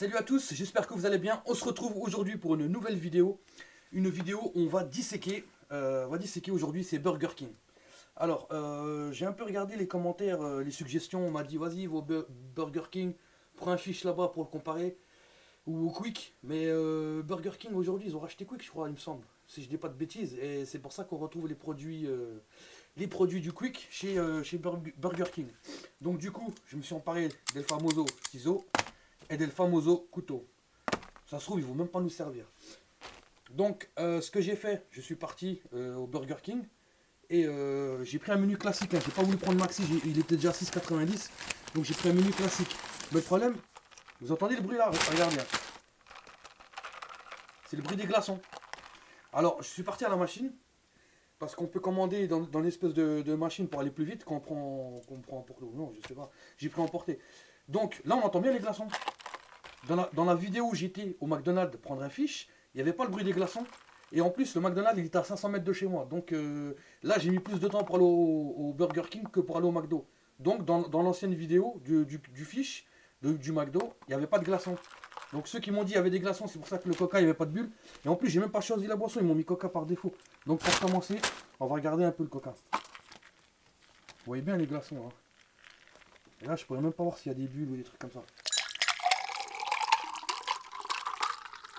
Salut à tous, j'espère que vous allez bien. On se retrouve aujourd'hui pour une nouvelle vidéo. Une vidéo où on va disséquer. Aujourd'hui, c'est Burger King. Alors, j'ai un peu regardé les commentaires, les suggestions. On m'a dit, vas-y, va au Burger King, prends un fiche là-bas pour le comparer. Ou au Quick. Mais Burger King aujourd'hui, ils ont racheté Quick, je crois, il me semble. Si je dis pas de bêtises. Et c'est pour ça qu'on retrouve les produits du Quick chez Burger King. Donc, du coup, je me suis emparé del famoso ciseaux et del famoso couteau. Ça se trouve, ils vont même pas nous servir. Donc, ce que j'ai fait, je suis parti au Burger King et j'ai pris un menu classique. Hein. J'ai pas voulu prendre Maxi, il était déjà 6,90. Donc, j'ai pris un menu classique. Mais le problème, vous entendez le bruit là? Regardez. Hein. C'est le bruit des glaçons. Alors, je suis parti à la machine parce qu'on peut commander dans l'espèce de machine pour aller plus vite quand on prend emporter. Non, je sais pas. J'ai pris emporter. Donc, là, on entend bien les glaçons. Dans la vidéo où j'étais au McDonald's prendre un fiche, il n'y avait pas le bruit des glaçons. Et en plus, le McDonald's, il était à 500 mètres de chez moi. Donc là, j'ai mis plus de temps pour aller au Burger King que pour aller au McDo. Donc dans l'ancienne vidéo du fiche, du McDo, il n'y avait pas de glaçons. Donc ceux qui m'ont dit qu'il y avait des glaçons, c'est pour ça que le coca, il n'y avait pas de bulle. Et en plus, j'ai même pas choisi la boisson, ils m'ont mis coca par défaut. Donc pour commencer, on va regarder un peu le coca. Vous voyez bien les glaçons. Hein. Et là, je pourrais même pas voir s'il y a des bulles ou des trucs comme ça.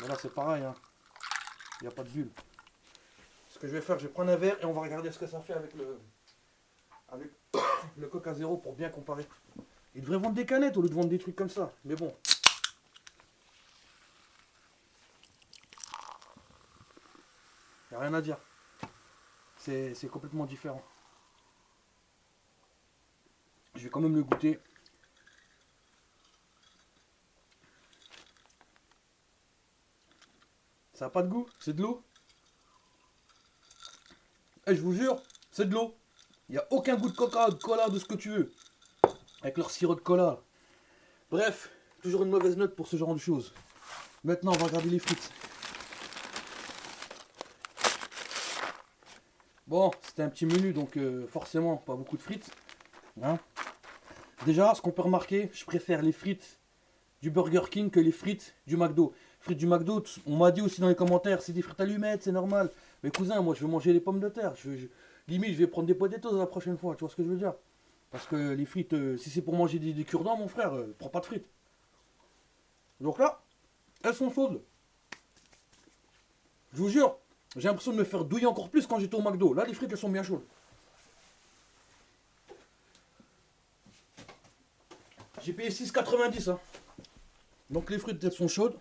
Mais là c'est pareil, hein. Il n'y a pas de bulle. Ce que je vais faire, je vais prendre un verre et on va regarder ce que ça fait avec le Coca Zéro pour bien comparer. Ils devraient vendre des canettes au lieu de vendre des trucs comme ça. Mais bon. Il n'y a rien à dire. C'est complètement différent. Je vais quand même le goûter. Ça n'a pas de goût, c'est de l'eau. Et je vous jure, c'est de l'eau. Il n'y a aucun goût de coca, de cola, de ce que tu veux. Avec leur sirop de cola. Bref, toujours une mauvaise note pour ce genre de choses. Maintenant, on va regarder les frites. Bon, c'était un petit menu, donc forcément, pas beaucoup de frites. Hein. Déjà, ce qu'on peut remarquer, je préfère les frites du Burger King que les frites du McDo. Frites du McDo, on m'a dit aussi dans les commentaires, c'est des frites allumettes, c'est normal. Mais cousin, moi je veux manger les pommes de terre. Limite, je vais prendre des potatoes la prochaine fois, tu vois ce que je veux dire? Parce que les frites, si c'est pour manger des cure-dents, mon frère, prends pas de frites. Donc là, elles sont chaudes. Je vous jure, j'ai l'impression de me faire douiller encore plus quand j'étais au McDo. Là, les frites, elles sont bien chaudes. J'ai payé 6,90. Hein. Donc les frites, elles sont chaudes.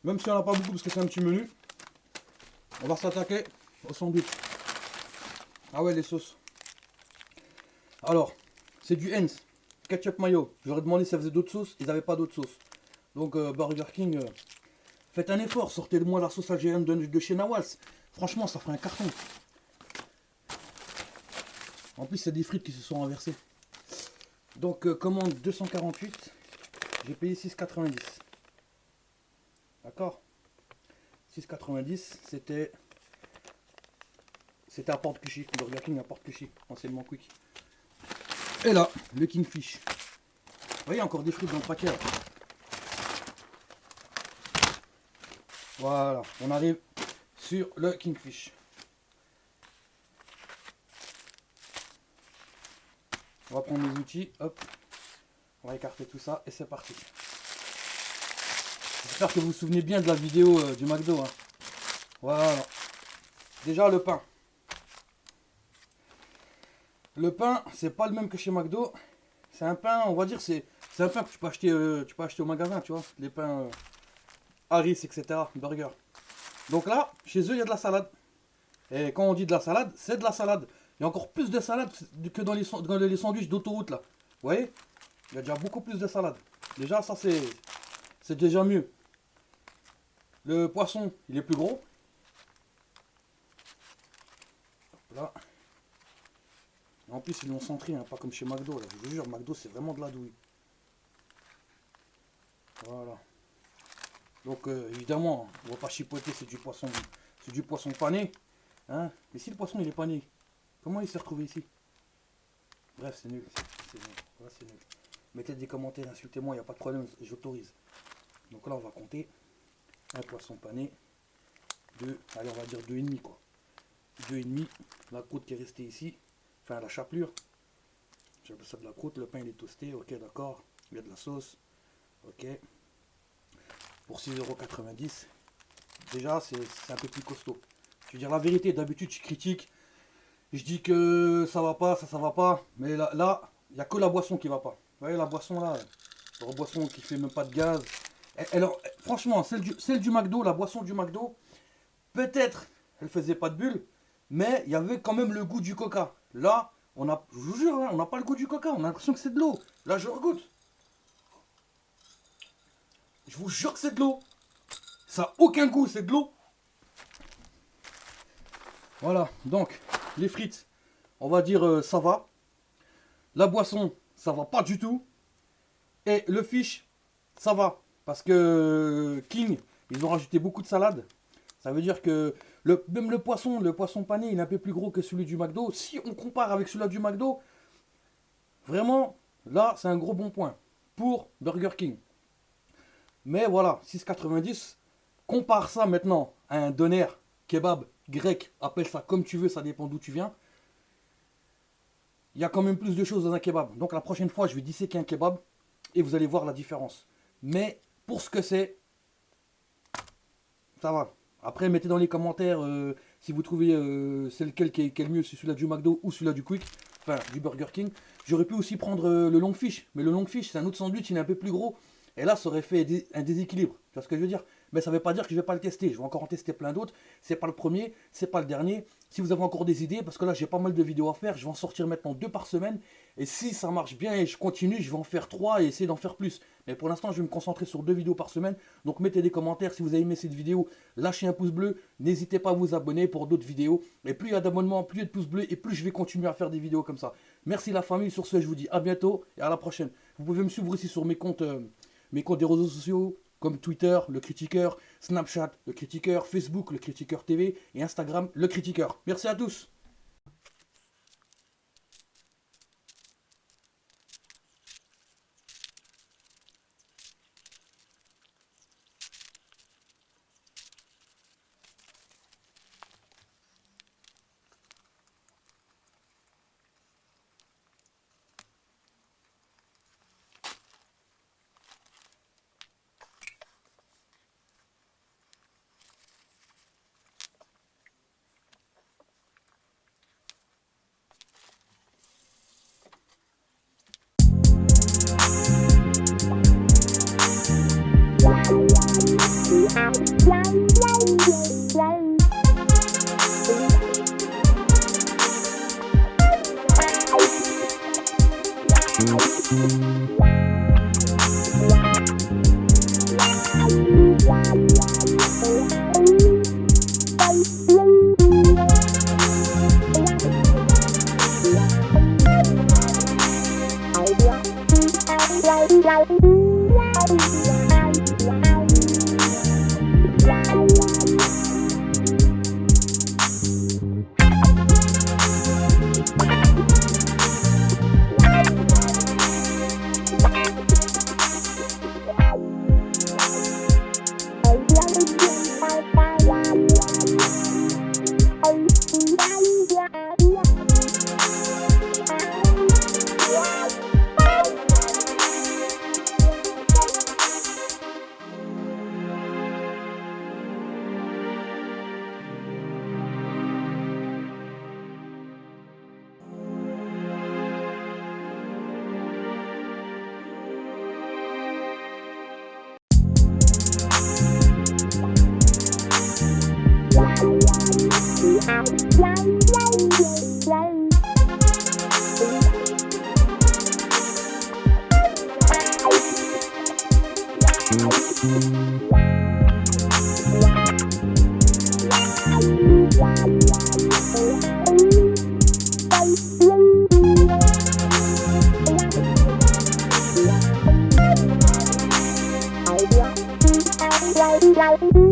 Même si on n'a pas beaucoup parce que c'est un petit menu. On va s'attaquer au sandwich. Ah ouais, les sauces. Alors, c'est du Heinz. Ketchup mayo. Je leur ai demandé si ça faisait d'autres sauces. Ils n'avaient pas d'autres sauces. Donc Burger King, faites un effort. Sortez-moi la sauce algérienne de chez Nawals. Franchement, ça ferait un carton. En plus, c'est des frites qui se sont renversées. Donc, commande 248. J'ai payé 6,90. D'accord? 6,90, c'était à Porte Clichy. Burger King à Porte Clichy, anciennement Quick. Et là, le Kingfish. Vous voyez, encore des frites dans le paquet. Là. Voilà, on arrive sur le Kingfish. On va prendre les outils, hop. On va écarter tout ça et c'est parti. J'espère que vous vous souvenez bien de la vidéo du McDo. Hein. Voilà. Déjà le pain. Le pain, c'est pas le même que chez McDo. C'est un pain, on va dire, c'est un pain que tu peux acheter au magasin, tu vois. Les pains Harris, etc. Burger. Donc là, chez eux, il y a de la salade. Et quand on dit de la salade, c'est de la salade. Il y a encore plus de salade que dans les sandwichs d'autoroute là. Vous voyez? Il y a déjà beaucoup plus de salade. Déjà, ça c'est déjà mieux. Le poisson, il est plus gros. Là. En plus, ils l'ont centré, hein, pas comme chez McDo. Là. Je vous jure, McDo, c'est vraiment de la douille. Voilà. Donc, évidemment, on va pas chipoter, c'est du poisson pané. Hein. Mais si le poisson, il est pané, comment il s'est retrouvé ici? Bref, c'est nul. C'est nul. Voilà, c'est nul. Mettez des commentaires, insultez-moi, il n'y a pas de problème, j'autorise. Donc là, on va compter. Un poisson pané. 2, allez, on va dire 2,5 quoi. 2,5. La croûte qui est restée ici. Enfin, la chapelure. J'appelle ça de la croûte. Le pain, il est toasté. Ok, d'accord. Il y a de la sauce. Ok. Pour 6,90 €. Déjà, c'est un peu plus costaud. Je veux dire la vérité, d'habitude, je critique. Je dis que ça va pas, ça va pas. Mais là, il n'y a que la boisson qui va pas. Vous voyez la boisson là, la boisson qui fait même pas de gaz. Alors, franchement, celle du McDo, la boisson du McDo, peut-être elle faisait pas de bulles, mais il y avait quand même le goût du coca. Là, je vous jure, hein, on n'a pas le goût du coca, on a l'impression que c'est de l'eau. Là, je regoute. Je vous jure que c'est de l'eau. Ça n'a aucun goût, c'est de l'eau. Voilà, donc, les frites, on va dire ça va. La boisson, ça va pas du tout. Et le fish, ça va. Parce que King, ils ont rajouté beaucoup de salade. Ça veut dire que même le poisson pané, il est un peu plus gros que celui du McDo. Si on compare avec celui-là du McDo, vraiment, là, c'est un gros bon point pour Burger King. Mais voilà, 6,90. Compare ça maintenant à un doner, kebab, grec, appelle ça comme tu veux, ça dépend d'où tu viens. Il y a quand même plus de choses dans un kebab. Donc la prochaine fois, je vais disséquer un kebab et vous allez voir la différence. Mais pour ce que c'est, ça va. Après, mettez dans les commentaires si vous trouvez c'est lequel qui est le mieux, c'est celui-là du McDo ou celui-là du Quick, enfin du Burger King. J'aurais pu aussi prendre le long fish, mais le long fish, c'est un autre sandwich, il est un peu plus gros. Et là, ça aurait fait un déséquilibre. Tu vois ce que je veux dire? Mais ça ne veut pas dire que je ne vais pas le tester. Je vais encore en tester plein d'autres. C'est pas le premier, c'est pas le dernier. Si vous avez encore des idées, parce que là, j'ai pas mal de vidéos à faire. Je vais en sortir maintenant 2 par semaine. Et si ça marche bien et je continue, je vais en faire 3 et essayer d'en faire plus. Mais pour l'instant, je vais me concentrer sur 2 vidéos par semaine. Donc, mettez des commentaires. Si vous avez aimé cette vidéo, lâchez un pouce bleu. N'hésitez pas à vous abonner pour d'autres vidéos. Et plus il y a d'abonnements, plus il y a de pouces bleus. Et plus je vais continuer à faire des vidéos comme ça. Merci la famille. Sur ce, je vous dis à bientôt et à la prochaine. Vous pouvez me suivre aussi sur mes comptes des réseaux sociaux comme Twitter, le Critiqueur, Snapchat, le Critiqueur, Facebook, le Critiqueur TV et Instagram, le Critiqueur. Merci à tous. Bye.